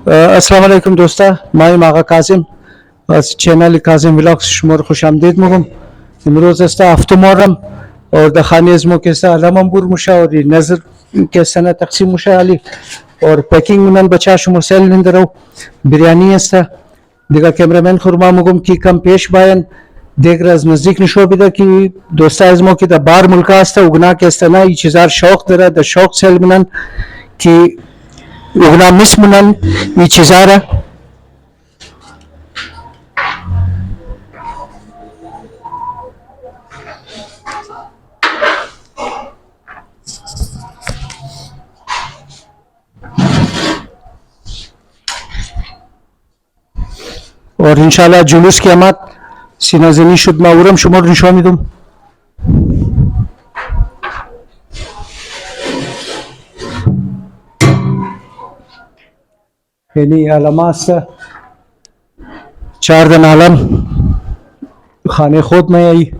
अस्सलाम वालेकुम दोस्ता माیم آقا Kazim is channel Kazim vlogs شما رو خوش آمدید میگم. امروز است هفتمارم और د خانه از مو کیسه علمم بور مشه और نظر کیسه نه تقسیم مشه علی और پکینگ من بچه شما سیل نندرو بریانی است دیگه کامرامن خورما میگم کی کم پیش باین دیگر از نزدیک نشو بیده که دوستا از ما که در بار ملک است اوگنا که است نه ای چیزار شوق داره در شوق سیل منن که اوگنا مس منن ای چیزاره और इंशाल्लाह जुलूस की आमद सीनाजनी शुद्ध मावरम शुमार निशा मिदुम हेनी आलमास चार दिन आलम खाने खुद में आई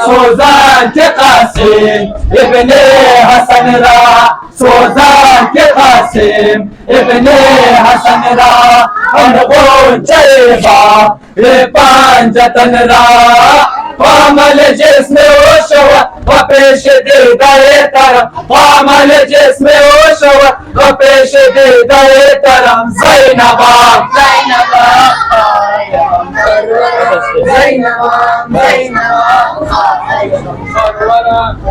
सोजान के कासिम इब्ने हसन रा सोजान के कासिम इब्ने हसन रा अनगो चलेबा रे पांजतन रा पामल जिसमें ओशवा वपेश दे दाए तरम पामल जिसमें ओशवा वपेश दे दाए तरम ज़ैनबा ज़ैनबा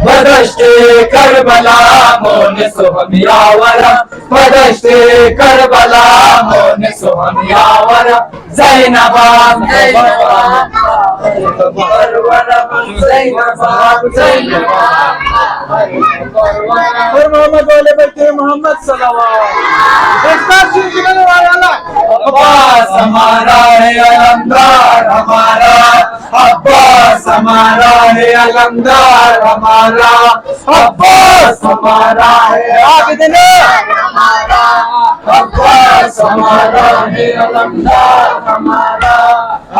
बदश्ते करबला मोन सोहमियावरा बदश्ते करबला मोन सोहमियावरा ज़ैनबा ज़ैनबा मोहम्मद वाले बच्चे मोहम्मद अब्बास हमारा है अलमदार हमारा अब्बास हमारा है अलमदार हमारा अब्बास हमारा है हमारा अब्बास हमारा है अलमदार हमारा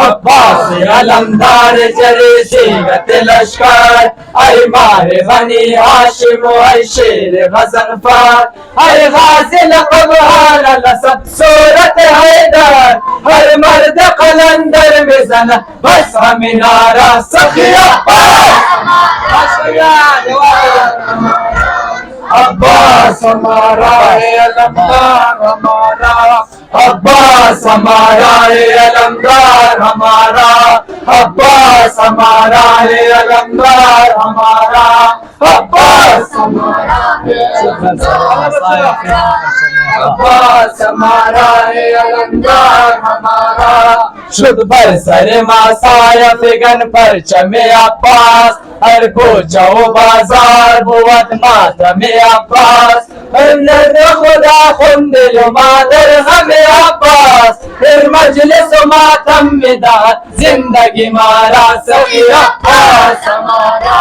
अब्बास अलमदार जरे सीगत लश्कर आई मारे बनी हाशिम आई शेर गजनफर आई गाजिल कबहार लसब सूरत है हैदर, हर मर्द कलंदर में जना बस हमें नारा सखिया अब्बास हमारा है अलमदार हमारा, अब्बास हमारा है अलमदार हमारा, अब्बास हमारा है अलमदार हमारा, अब्बास हमारा है अब्बास हमारा है अलमदार हमारा। शुद्ध पर सर मासाया फिगन पर चमे अब्बास, हर को जाओ बाजार बुवत मातमे अब्बास, खुदा खुंदिल मादर हमें अब्बास, फिर मजलिस मातम में दाद जिंदगी मारा सभी अब्बास हमारा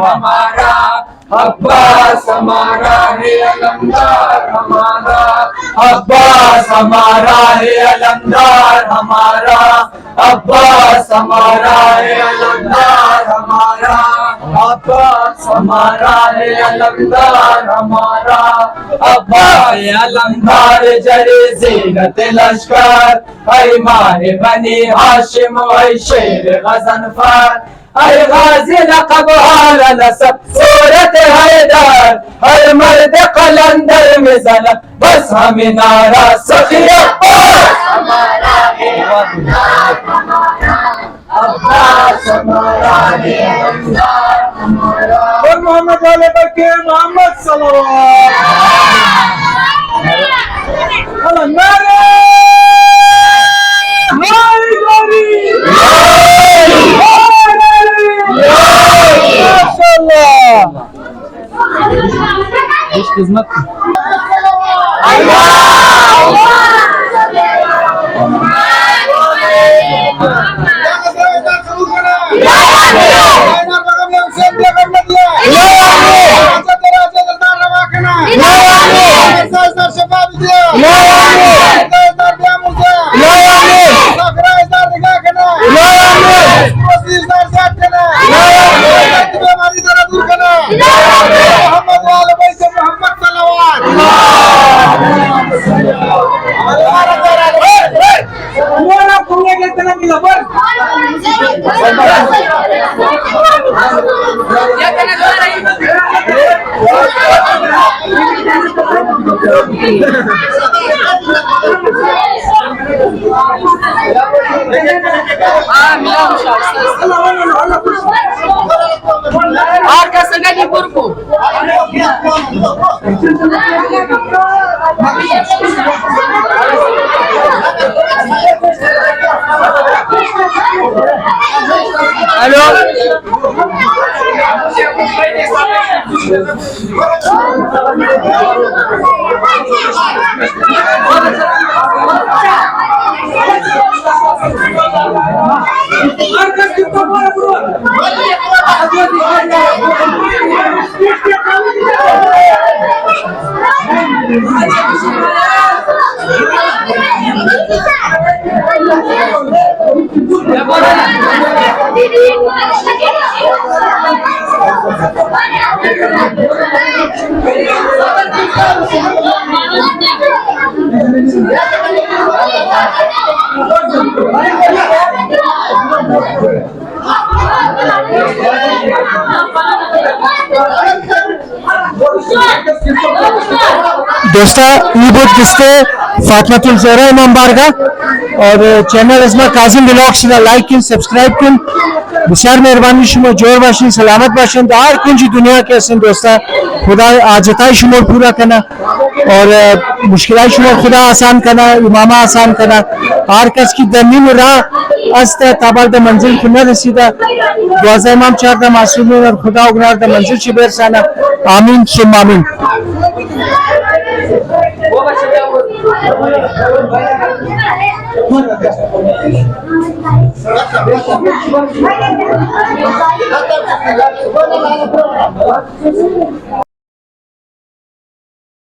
हमारा, अब्बास हमारा है अलमदार हमारा, अब्बास हमारा है अलमदार हमारा, अब्बास हमारा है अलमदार हमारा, अब्बास हमारा है अलमदार हमारा, अब्बास अलमदार जरे ज़ीनत लश्कर, ऐ माहे बनी हाशिम ऐ शेर गज़नफर, ऐ गाज़ी लक़ब आला नसब सूरत हैदर, हर मर्द कलंदर में जना बस हमें नारा सखिया अब्बास हमारा है अलमदार हमारा। और मोहम्मद वाले बच्चे मोहम्मद सल्लल्लाहु Arkasına bir burgu. Alo. दोस्ता ये बुत किसके फातिमातुल ज़हरा इमाम बारगाह और चैनल इसमें काजिम व्लॉग्स लाइक किन सब्सक्राइब किन बिसार मेहरबानी शुमो जोर बाशिन सलामत बाशिन दार कुंज दुनिया के हसन दोस्ता खुदा आजताई शुमो पूरा करना और मुश्किलात शुमो खुदा आसान करना इमामा आसान करना हर कस की दमी मुरा अस्त ताबाल द मंजिल खुना रसीदा दुआ इमाम चार द मासूमिन और खुदा उगनार द मंजिल शिबेर साना आमीन सुम आमीन।